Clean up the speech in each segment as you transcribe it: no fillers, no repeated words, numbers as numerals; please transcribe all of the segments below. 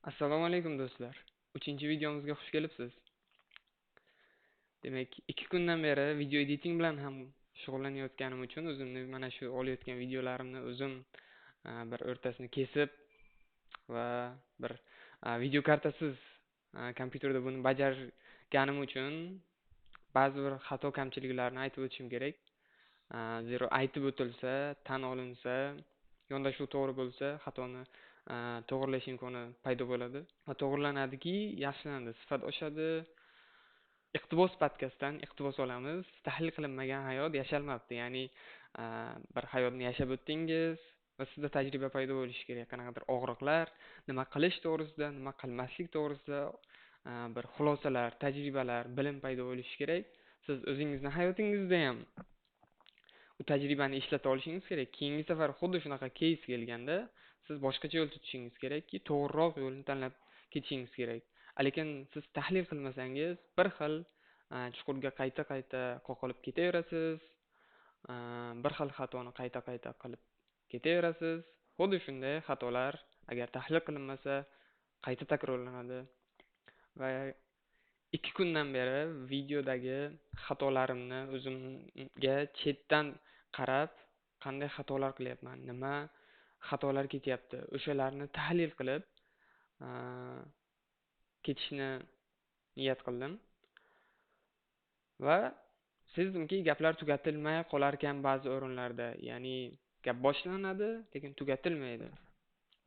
Assalomu alaykum do'stlar. 3-videomizga xush kelibsiz. Demak, 2 kundan beri video editing bilan ham shug'ullanayotganim uchun o'zimni mana shu olayotgan videolarimni o'zim bir o'rtasini kesib va bir video kartasiz kompyuterda buni bajarganim uchun ba'zi bir xato kamchiliklarni aytib o'tishim kerak. Zero aytib o'tilsa, tan olinsa, yondashuv to'g'ri bo'lsa, xatoni to'g'irlash imkoni paydo bo'ladi va to'g'irlanadiki, yaxshilanadi, sifat oshadi. Iqtibos podkastdan iqtibos olamiz. Tahlil qilinmagan hayot yashalmabdi. Ya'ni bir hayotni yashab o'tdingiz va sizda tajriba paydo bo'lishi kerak. Qanaqadir og'riqlar, nima qilish to'g'risida, nima qilmaslik to'g'risida bir xulosalar, tajribalar, bilim paydo bo'lishi kerak. Siz o'zingizni hayotingizda ham u tajribani ishlata olishingiz kerak. Keyingi safar xuddi shunaqa case kelganda siz boshqacha yo'l tutishingiz kerakki, to'g'riroq yo'lni tanlab ketishingiz kerak. Lekin siz tahlil qilmasangiz, bir xil chuqurga qayta-qayta qoqilib ketaverasiz. Bir xil xatoni qayta-qayta qilib ketaverasiz. Xuddi shunday xatolar agar tahlil qilinmasa, qayta takrorlanadi va 2 kundan beri videodagi xatolarimni o'zimga chetdan qarab, qanday xatolar qilyapman, nima xatolar ketyapti, o'shalarni tahlil qilib ketishni niyat qildim va sezdimki, gaplar tugatilmay qolar ekan ba'zi o'rinlarda. Ya'ni gap boshlanadi, lekin tugatilmaydi.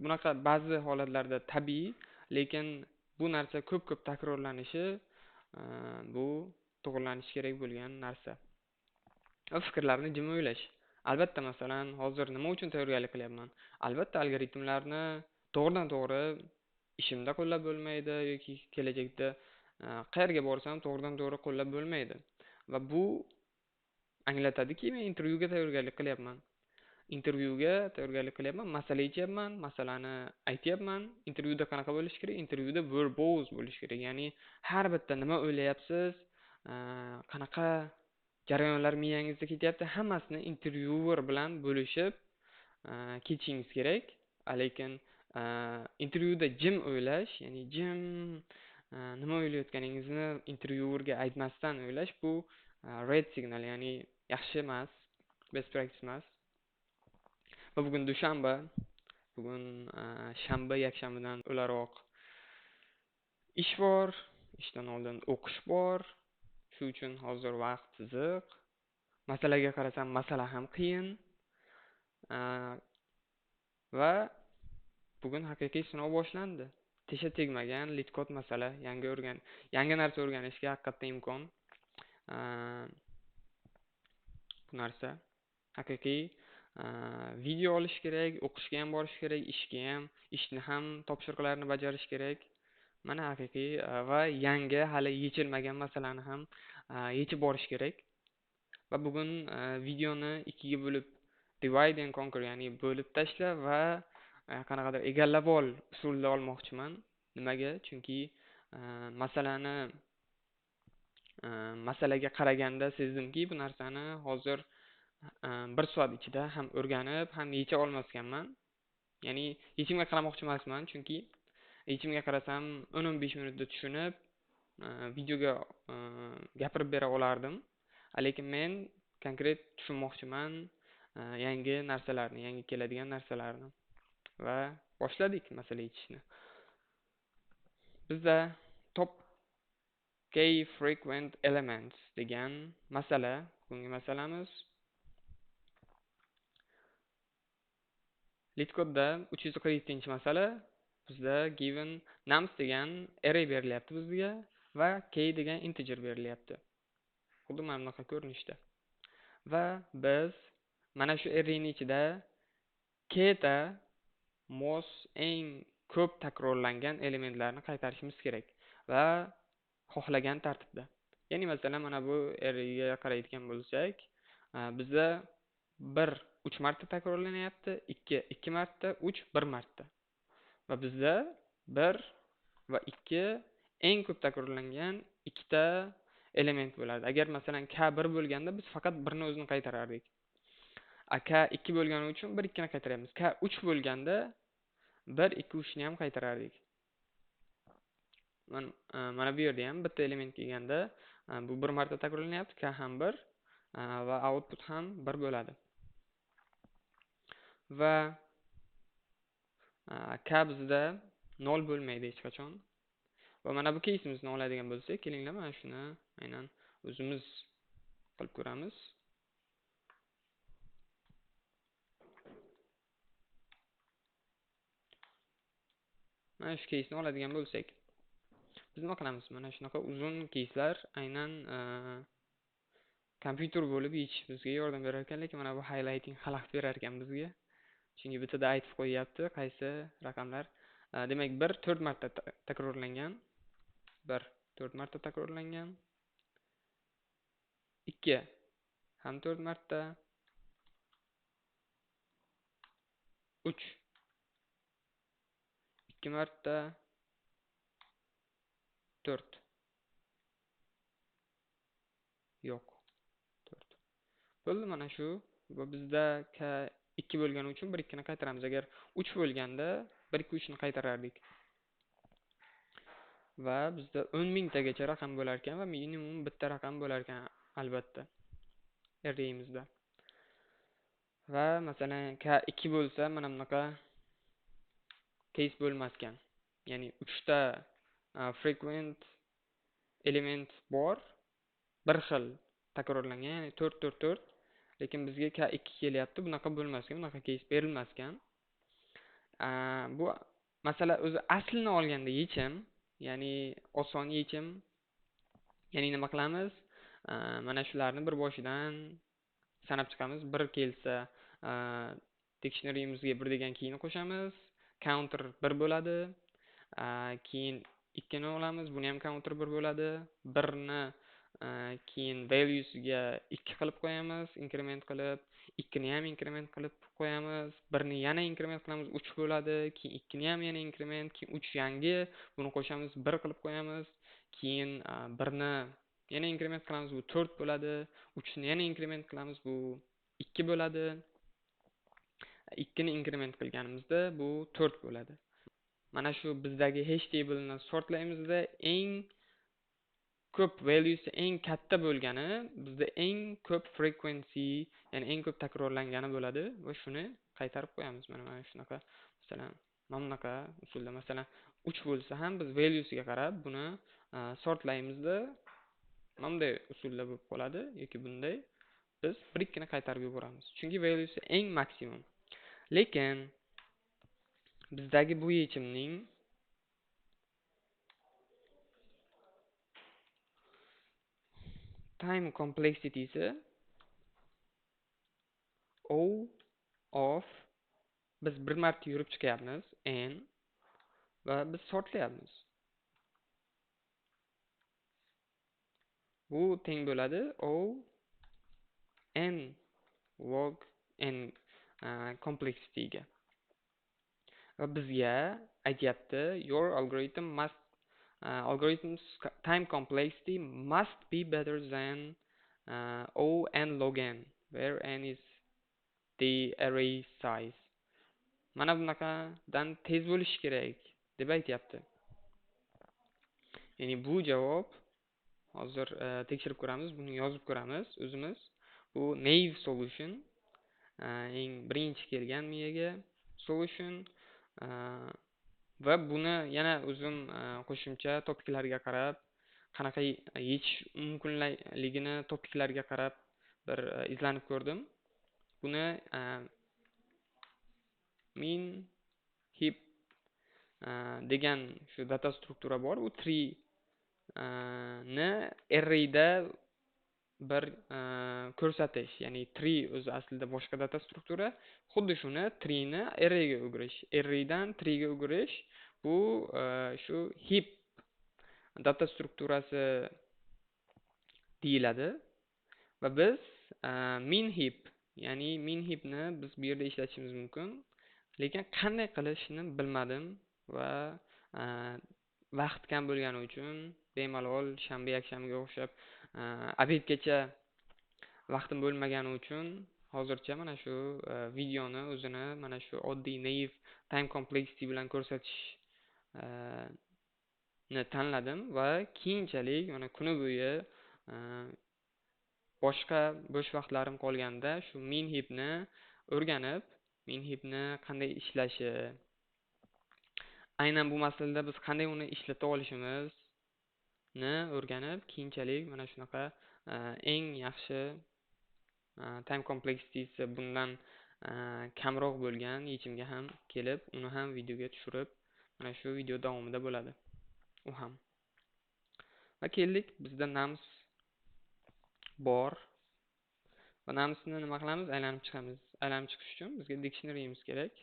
Bunaqa ba'zi holatlarda tabiiy, lekin bu narsa ko'p-ko'p takrorlanishi bu to'g'rilanishi kerak bo'lgan narsa. Va fikrlarni jim o'ylash. Albatta, masalan, hozir nima uchun tayyorgarlik qilyapman? Albatta, algoritmlarni to'g'ridan-to'g'ri ishimda qo'llab bo'lmaydi yoki kelajakda qayerga borsam to'g'ridan-to'g'ri qo'llab bo'lmaydi. Va bu anglatadiki, men intervyuga tayyorgarlik qilyapman. Masala yechyapman, masalani aytyapman. Intervyuda qanaqa bo'lish kerak? Intervyuda verbose bo'lish kerak. Ya'ni har bitta nima o'ylayapsiz, qanaqa jarayonlar miyangizda ketyapti, hammasini intervyuer bilan bo'lishib ketishingiz kerak. Lekin intervyuda jim o'ylash, ya'ni jim nima o'ylayotganingizni intervyuerga aytmasdan o'ylash, bu red signal, ya'ni yaxshi emas, best practice emas. Va bugun dushanba, bugun shanba, yakshanbadan o'laroq ish bor, ishdan oldin o'qish bor. Shu uchun hozir vaqt ziq. Masalaga qarasam, masala ham qiyin. Va bugun haqiqiy sinov boshlandi. Tisha tegmagan litkod masala, yangi narsa o'rganishga haqiqatda imkon. Bu narsa haqiqiy video olish kerak, o'qishga ham borish kerak, ishni ham topshiriqlarni bajarish kerak. Mana haqiqiy va yangi hali yechilmagan masalani ham yechib borish kerak. Va bugun videoni 2 ga bo'lib divide and conquer, ya'ni bo'lib tashla va qanaqadir egallab ol usulida olmoqchiman. Nimaga? Chunki masalaga qaraganda sezdimki, bu narsani hozir 1 soat ichida ham o'rganib, ham yecha olmaskanman. Ya'ni yechimga qaramoqchi emasman, chunki yechimga qarasam 10-15 minutda tushunib, videoga gapirib bera olardim. Lekin men konkret tushunmoqchiman yangi narsalarni, yangi keladigan narsalarni. Va boshladik masala yechishni. Bizda top K frequent elements degan masala, bugungi masalamiz. Litkodda 347-masala. Bizda given nums degan array berilyapti bizga va k degan integer berilyapti. Xuddi mana bunaqa ko'rinishda. Va biz mana shu arrayning ichida k ta eng ko'p takrorlangan elementlarni qaytarishimiz kerak va xohlagan tartibda. Ya'ni masalan, mana bu arrayga qaraydigan bo'lsak, bizda 1 3 marta takrorlanyapti, 2 2 marta, 3 1 marta. Va bizda 1 va 2 eng ko'p takrorlangan 2 ta element bo'ladi. Agar masalan k 1 bo'lganda biz faqat 1 ni o'zini qaytarardik. K 2 bo'lgani uchun 1 2 ni qaytaryapmiz. K 3 bo'lganda 1 2 3 ni ham qaytarardik. mana bu yerda ham bitta element kelganda bu bir marta takrorlanyapti, k ham 1 va output ham 1 bo'ladi. Va k bizda 0 bo'lmaydi hech qachon. Va mana bu case'imizni oladigan bo'lsak, kelinglar mana shuni aynan o'zimiz qilib ko'ramiz. Mana shu case'ni oladigan bo'lsak, biz nima qilamiz? Mana shunaqa uzun case'lar aynan kompyuter bo'lib yechish bizga yordam berar ekan, lekin mana bu highlighting xalaqit berar ekan bizga. Chunki bitada aytib qo'yapti qaysi raqamlar. Demak, 1 4 marta takrorlangan. 1 4 marta takrorlangan. 2 ham 4 marta. 3 2 marta. 4 yo'q. 4. Bo'ldi, mana shu. Va bizda k 2 bo'lgani uchun 1 2 ni qaytaramiz. Agar 3 bo'lganda 1 2 3 ni qaytarardik. Va bizda 10 mingtagacha raqam bo'lar ekan va minimum bitta raqam bo'lar ekan albatta array'imizda. Va masalan k 2 bo'lsa mana bunaqa case bo'lmas ekan. Ya'ni 3 ta frequent element bor, bir xil takrorlangan, ya'ni 4 4 4. Lekin bizga k 2 kelyapti. Bunaqa bo'lmas ekan, bunaqa case berilmas ekan. Bu masala o'zi aslini olganda yechim, ya'ni oson yechim. Ya'ni nima qilamiz? Mana shularni bir boshidan sanab chiqamiz. 1 kelsa, dictionary'imizga 1 degan keyni qo'shamiz. Counter 1 bo'ladi. Keyin 2 ni olamiz, buni ham counter 1 bo'ladi. 1 ni keyin valuesiga 2 qilib qo'yamiz, increment qilib. 2 ni ham increment qilib qo'yamiz. 1 ni yana increment qilamiz, 3 bo'ladi. Keyin 2 ni ham yana increment, keyin 3 yangi, buni qo'shamiz, 1 qilib qo'yamiz. Keyin 1 ni yana increment qilamiz, bu 4 bo'ladi. 3 ni yana increment qilamiz, bu 2 bo'ladi. 2 ni increment qilganimizda bu 4 bo'ladi. Mana shu bizdagi hash table'ni sortlaymizda eng ko'p valuesi eng katta bo'lgani bizda eng ko'p frequency, ya'ni eng ko'p takrorlangani bo'ladi va shuni qaytarib qo'yamiz. Mana shunaqa, masalan, mana bunaqa usulda, masalan, 3 bo'lsa ham biz valuesiga qarab buni sortlaymizda mana bunday usulda bo'lib qoladi yoki bunday. Biz 1 2 ni qaytarib yuboramiz. Chunki valuesi eng maksimum. Lekin bizdagi bu yechimning time complexity'si O of biz bir marta yurib chiqyapmiz n va biz sortlayapmiz. Bu teng bo'ladi O n log n complexity'ga. Va bizga aytyapti your algorithm's time complexity must be better than O n log n, where n is the array size. Mana bunaqadan tez bo'lishi kerak deb aytyapti. Ya'ni bu javob hozir tekshirib ko'ramiz, buni yozib ko'ramiz o'zimiz. Bu naive solution, eng birinchi kelgan miyaga solution va buni yana o'zim qo'shimcha topiklarga qarab, qanaqa yechish mumkinligini topiklarga qarab bir izlanib ko'rdim. Buni min heap degan shu data struktura bor. U 3 ni arrayda bir ko'rsatish, ya'ni 3 o'zi aslida boshqa data struktura, xuddi shuni 3 ni arrayga o'girish, arraydan 3 ga o'girish, bu shu heap data strukturasi deyiladi. Va biz min heap, ya'ni min heapni biz bu yerda ishlatishimiz mumkin, lekin qanday qilishni bilmadim va vaqt kam bo'lgani uchun bemalol shanba yakshanbaga o'xshab obedgacha vaqtim bo'lmagani uchun hozircha mana shu videoni o'zini mana shu oddiy naive time complexity bilan ko'rsatish niyatida qoldim. Agar sizlarga yoqsa, albatta like bosib, qo'shimcha videolarni kuzatishni unutmanglar. Rahmat. tanladim va keyinchalik mana kuni bo'yi boshqa bo'sh vaqtlarim qolganda shu minhibni o'rganib, minhibni qanday ishlashi, aynan bu masalada biz qanday uni ishlata olishimizni o'rganib, keyinchalik mana shunaqa eng yaxshi time complexity'si bundan kamroq bo'lgan yechimga ham kelib, uni ham videoga tushirib, mana shu video davomida bo'ladi u ham. Va keldik, bizda nams bor. Va namsni nima qilamiz? Aylanib chiqamiz. Aylanib chiqish uchun bizga dictionary'imiz kerak.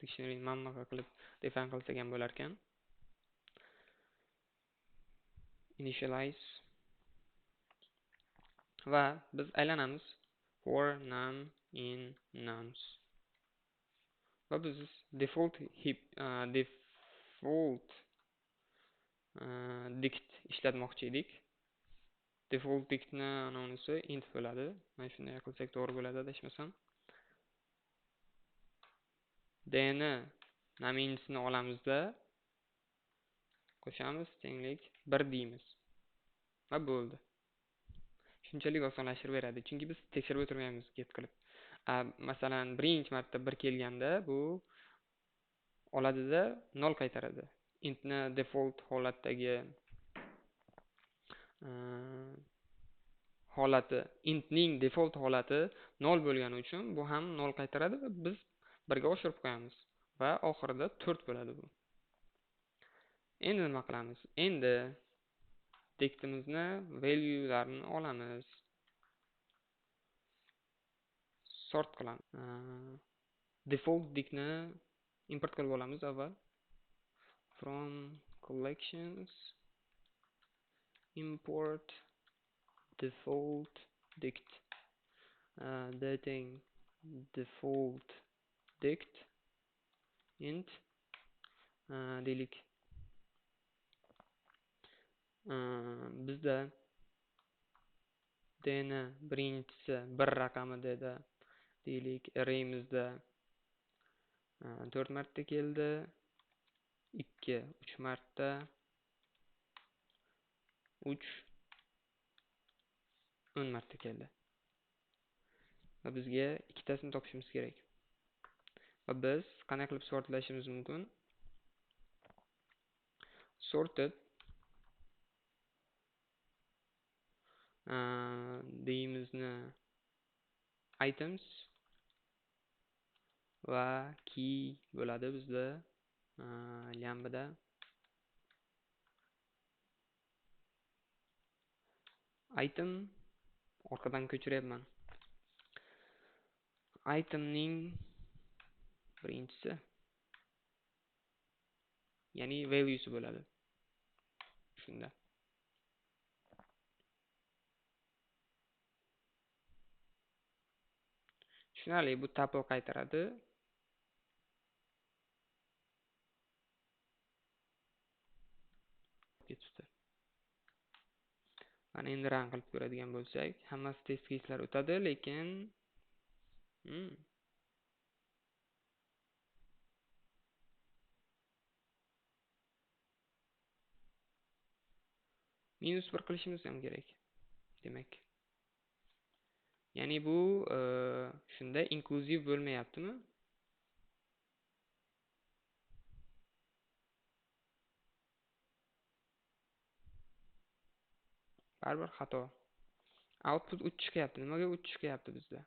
Dictionary mana qilib define qilsak ham bo'lar ekan. Initialize va biz aylanamiz for num in nums. Va biz default dict ishlatmoqchi edik. Default dictni anonisi int bo'ladi. Mana shunday qilsak to'g'ri bo'ladi adashmasam. dni naminsini olamizda qo'shamiz, tenglik 1 deymiz. Va bo'ldi. Shunchalik osonlashtirib beradi, chunki biz tekshirib o'tirmaymiz get qilib. Masalan, birinchi marta 1 kelganda bu oladida 0 qaytaradi. Intni default holatdagi holati, intning default holati 0 bo'lgani uchun bu ham 0 qaytaradi va biz 1 ga oshirib qo'yamiz va oxirida 4 bo'ladi bu. Endi nima qilamiz? Endi dictimizni value'larini olamiz. Sort qilamiz. Default dictni import qilib olamiz avval. From collections import default dict. Dating default dict int deylik. Bizda dni birinchisi 1 raqami dedi. Deylik, array'imizda 4 marta keldi. 2 3 marta 3 10 marta keldi. Va bizga ikkitasini topishimiz kerak. Va biz qanday qilib sortlashimiz mumkin? Sorted deyimizni items va key bo'ladi bizda lambda. Item orqadan ko'chiryapman. Itemning birinchisi, ya'ni valuesi bo'ladi. Shunda. Tushunarli, bu tuple qaytaradi. Ketdi. Mana endi run qilib ko'radigan bo'lsak, hammasi test case'lar o'tadi, lekin -1 qilishimiz ham kerak. Demak. Ya'ni bu shunda inkluziv bo'lmayaptimi? Baribir xato. Output 3 chiqyapti. Nimaga 3 chiqyapti bizda?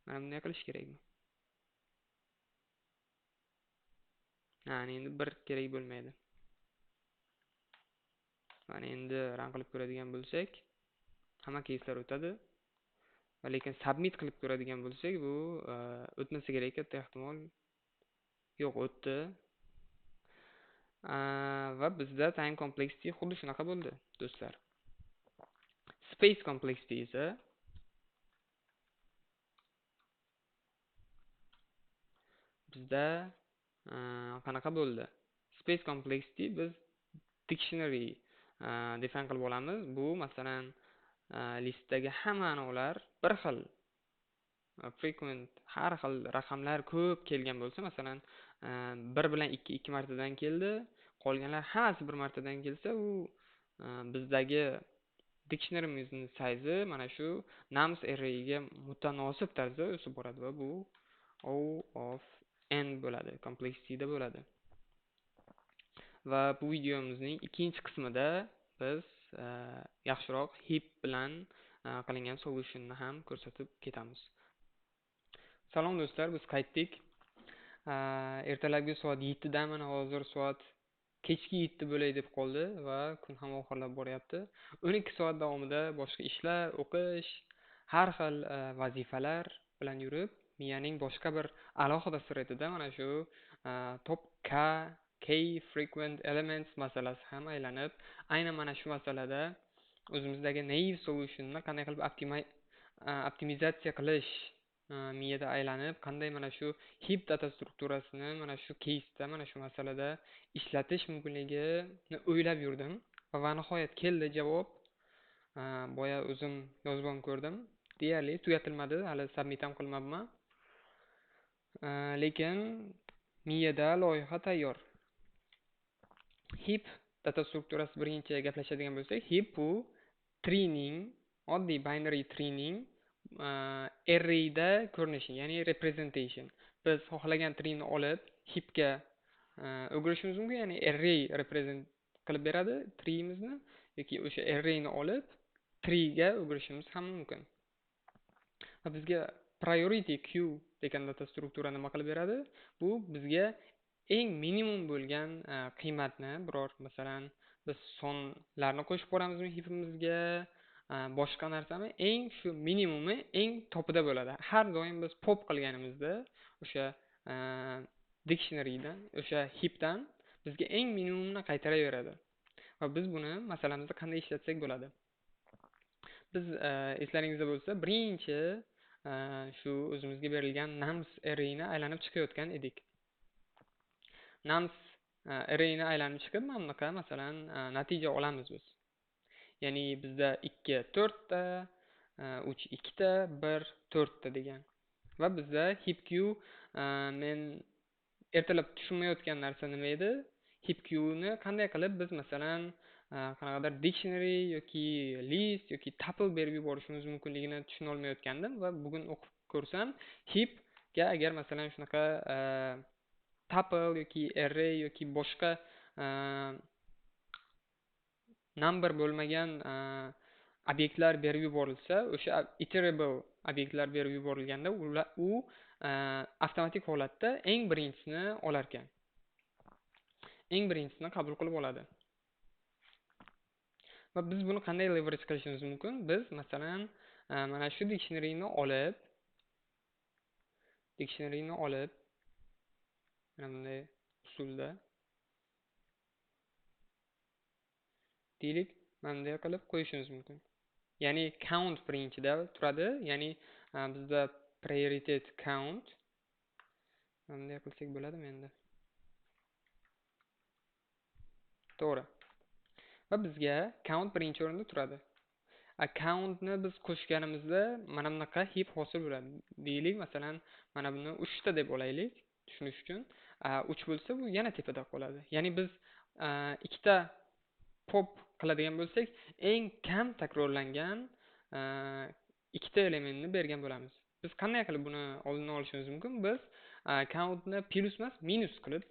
Mana bunday qilish kerakmi? Endi 1 kerak bo'lmaydi. Mana endi run qilib ko'radigan bo'lsak, hamma case'lar o'tadi. Va lekin submit qilib ko'radigan bo'lsak, bu o'tmasa kerak, katta ehtimol. Yo'q, o'tdi. Va bizda time complexity xuddi shunaqa bo'ldi, do'stlar. Space complexity esa bizda qanaqa bo'ldi? Space complexity biz dictionary define qilib olamiz. Bu masalan listdagi hamma ma'nolar bir xil frequent har xil raqamlar ko'p kelgan bo'lsa, masalan, 1 bilan 2 2 martadan keldi, qolganlar hammasi 1 martadan kelsa, u bizdagi dictionary'mizning size mana shu nums array'ga mutanosib tarzda o'sib boradi va bu O of n bo'ladi, complexity'da bo'ladi. Va bu videomizning ikkinchi qismida biz yaxshiroq heap bilan qilingan solutionni ham ko'rsatib ketamiz. Salom do'stlar, biz qaytdik. Ertalabki soat 7 da, mana hozir soat kechki 7 bo'lay deb qoldi va kun ham oxirlab boryapti. 12 soat davomida boshqa ishlar, o'qish, har xil vazifalar bilan yurib, miyaning boshqa bir alohida sirida mana shu top K frequent elements masalasi ham aylanib, aynan mana shu masalada o'zimizdagi naive solutionni qanday qilib optimizatsiya qilish miyada aylanib, qanday mana shu heap data strukturasini mana shu case'da, mana shu masalada ishlatish mumkinligini o'ylab yurdim va nihoyat keldi javob. Boya o'zim yozib ham ko'rdim. Deyarli tugatilmadi, hali submit ham qilmabman. Lekin miyada loyiha tayyor. Heap data strukturasi birinchi gaplashadigan bo'lsak, heap bu treening, oddiy binary treening arrayda ko'rinishi, ya'ni representation. Biz xohlagan treeni olib heapga o'girishimiz mumkin, ya'ni array represent qilib beradi treeimizni, yoki o'sha arrayni olib treega o'girishimiz ham mumkin. Va bizga priority queue degan data struktura nima qilib beradi? Bu bizga eng minimum bo'lgan qiymatni, biror masalan biz sonlarni qo'shib boramizmi heapimizga, boshqa narsami, eng shu minimumi eng topida bo'ladi. Har doim biz pop qilganimizda o'sha dictionarydan, o'sha heapdan bizga eng minimumni qaytaraveradi. Va biz buni masalamizda qanday ishlatsak bo'ladi? Biz eslaringizda bo'lsa, birinchi shu o'zimizga berilgan nums arrayni aylanib chiqayotgan edik. Nums arrayni aylanib chiqib, mana bunaqa masalan natija olamiz biz. Ya'ni bizda 2 4 ta, 3 2 ta, 1 4 ta degan. Va bizda heap queue men ertalab tushunmayotgan narsa nima edi? Heap queue'ni qanday qilib biz masalan qanaqadir dictionary yoki list yoki tuple berib yuborishimiz mumkinligini tushuna olmayotgandim va bugun o'qib ko'rsam, heap ga agar masalan shunaqa tuple yoki array yoki boshqa number bo'lmagan obyektlar berib yuborilsa, o'sha iterable obyektlar berib yuborilganda u avtomatik holatda eng birinchisini olar ekan. Eng birinchisini qabul qilib oladi. Va biz buni qanday leverage qilishimiz mumkin? Biz masalan mana shu dictionaryni olib mana bunday usulda deylik, mana bunday qilib qo'yishimiz mumkin. Ya'ni count birinchida turadi, ya'ni bizda prioritet count. Bunday qilsak bo'ladimi endi? To'g'ri. Va bizga count birinchi o'rinda turadi. Countni biz qo'shganimizda mana bunaqa heap hosil bo'ladi. Deylik, masalan, mana buni 3 ta deb olaylik, tushunish uchun. 3 bo'lsa, bu yana tepada qoladi. Ya'ni biz 2 ta pop qiladigan bo'lsak, eng kam takrorlangan 2 ta elementni bergan bo'lamiz. Biz qanday qilib buni oldini olishimiz mumkin? Biz countni plus emas, minus qilib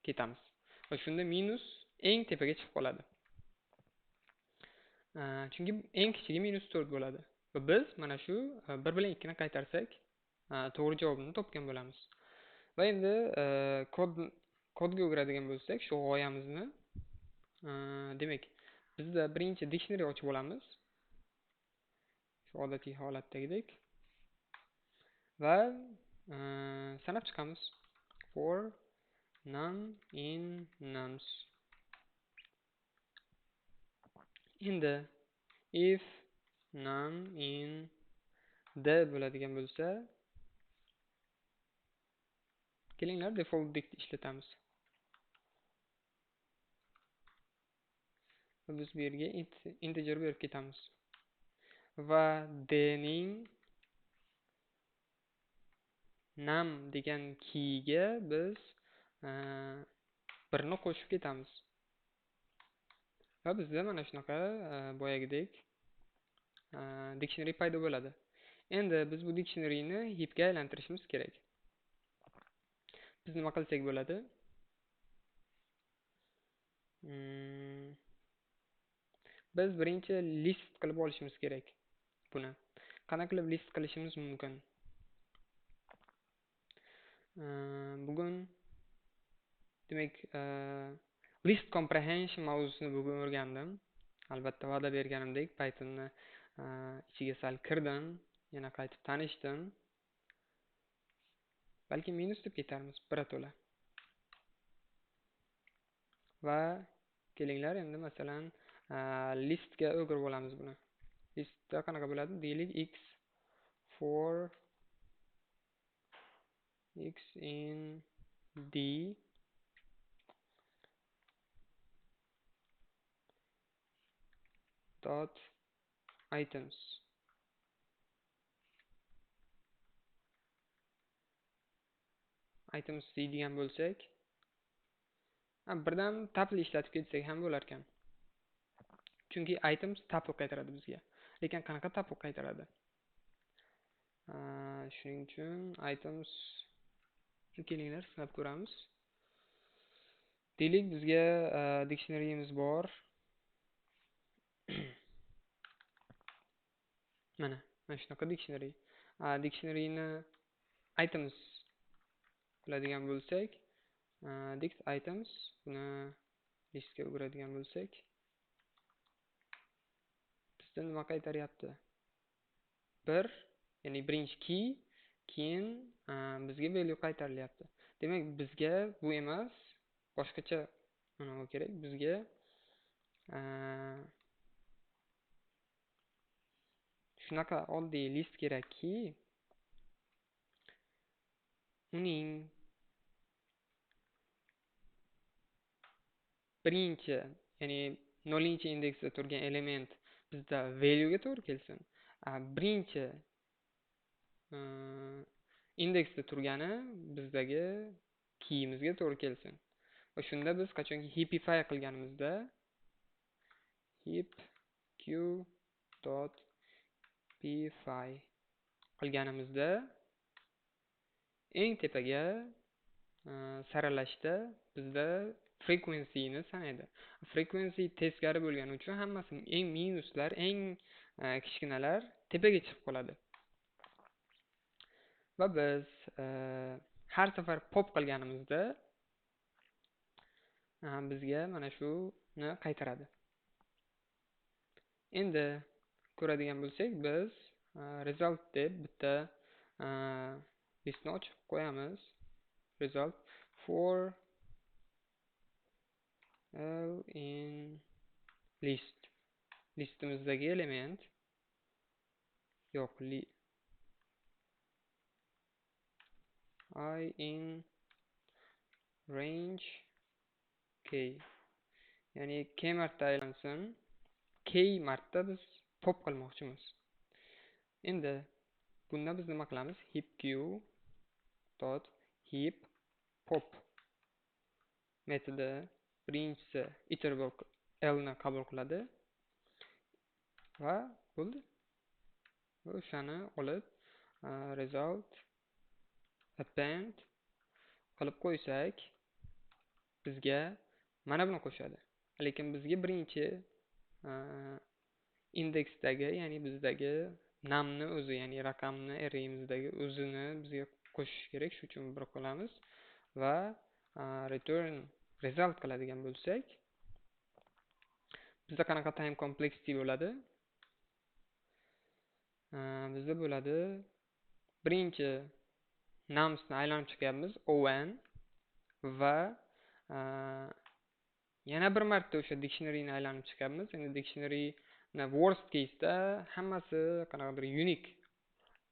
ketamiz. Va shunda minus eng tepaga chiqib qoladi. Chunki eng kichigi -4 bo'ladi. Va biz mana shu 1 bilan 2 ni qaytarsak, to'g'ri javobni topgan bo'lamiz. Va endi kodga o'giradigan bo'lsak, shu g'oyamizni, demak, bizda birinchi dictionary ochib olamiz. Shu odatiy holatdagidek. Va sanab chiqamiz. For num in nums. Endi if num in d bo'ladigan bo'lsa, kelinglar default dek ishlatamiz. Va biz bu yerga integer berib ketamiz. Va d ning nam degan keyga biz birni qo'shib ketamiz. Va bizda mana shunaqa boyagidek dictionary paydo bo'ladi. Endi biz bu dictionaryni heapga aylantirishimiz kerak. Biz nima qilsak bo'ladi? Biz birinchi list qilib olishimiz kerak buni. Qanaqa qilib list qilishimiz mumkin? Bugun demak list comprehension mavzusini bugun o'rgandim. Albatta va'da berganimdek Pythonni ichiga sal kirdim, yana qaytib tanishdim. Balki minus deb ketarmiz birato'la. Va kelinglar endi masalan listga o'girib olamiz buni. Listda qanaqa bo'ladi? Deylik x for x in d dot items. Items deydigan bo'lsak, birdan tuple ishlatib ketsak ham bo'lar ekan. Chunki items tuple qaytaradi bizga. Lekin qanaqa tuple qaytaradi? Shuning uchun items kelinglar sinab ko'ramiz. Deylik bizga dictionary'imiz bor. Mana shunaqa dictionary. Dictionary'ni items qiladigan bo'lsak, dict items buni listga o'giradigan bo'lsak, bizda nima qaytaryapti? 1, ya'ni birinchi key, keyin bizga value qaytarilyapti. Demak, bizga bu emas, boshqacha nima kerak? Bizga shunaqa oddiy list kerakki, uning birinchi, ya'ni 0-chi indeksda turgan element bizda value ga to'g'ri kelsin. Birinchi indeksda turgani bizdagi keyimizga to'g'ri kelsin. Va shunda biz qachonki heapify qilganimizda heap q.py qilganimizda eng tepaga saralashda bizda frequency'ni sanaydi. Frequency teskari bo'lgani uchun hammasi eng minuslar, eng kichkinalar tepaga chiqib qoladi. Va biz har safar pop qilganimizda bizga mana shuni qaytaradi. Endi ko'radigan bo'lsak, biz result deb bitta listni ochib qo'yamiz. Result for L in list. Listimizdagi element yo'q, I in range k. Ya'ni k marta aylansin, k marta biz pop qilmoqchimiz. Endi bunda biz nima qilamiz? Heap q dot heap pop metodi birinchisi iterable L ni qabul qiladi va bo'ldi. O'shani olib result append qilib qo'ysak, bizga mana buni qo'shadi. Lekin bizga birinchi indeksdagi, ya'ni bizdagi namni o'zi, ya'ni raqamni array'imizdagi o'zini bizga qo'shish kerak. Shuning uchun bir qilamiz va return result qiladigan bo'lsak, bizda qanaqa time complexity bo'ladi? Bizda bo'ladi birinchi numsni aylanib chiqyapmiz on va yana bir marta o'sha dictionary'ni aylanib chiqyapmiz. Endi dictionary worst case'da hammasi qanaqadir unique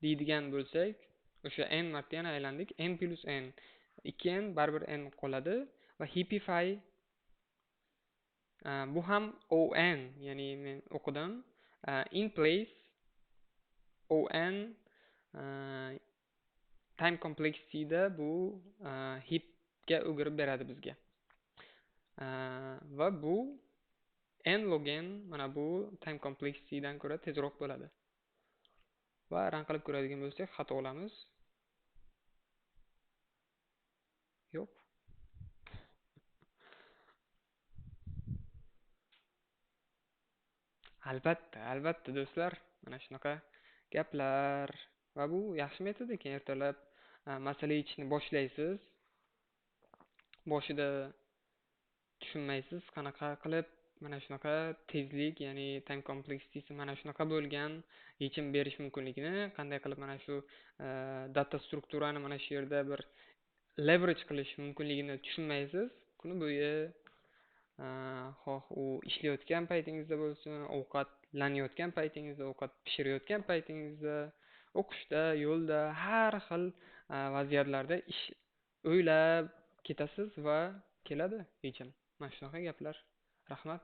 deydigan bo'lsak, o'sha n marta yana aylandik, n plus n 2n baribir n qoladi va heapify bu ham on, ya'ni men o'qidim, in place on time complexity'da bu heapga o'girib beradi bizga. Va bu n log n mana bu time complexity'dan ko'ra tezroq bo'ladi. Va run qilib ko'radigan bo'lsak, xato olamiz. Yo'q. Albatta do'stlar, mana shunaqa gaplar va bu yaxshi metod ekan. Ertalab masala yechishni boshlaysiz. Boshida tushunmaysiz qanaqa qilib mana shunaqa tezlik, ya'ni time complexity'si mana shunaqa bo'lgan yechim berish mumkinligini, qanday qilib mana shu data strukturani mana shu yerda bir leverage qilish mumkinligini tushunmaysiz. Kuni bo'yi xoh u ishlayotgan paytingizda bo'lsin, ovqatlanayotgan paytingizda, ovqat pishirayotgan paytingizda, o'qishda, yo'lda, har xil vaziyatlarda o'ylab ketasiz va keladi yechim. Mana shunaqa gaplar. Rahmat.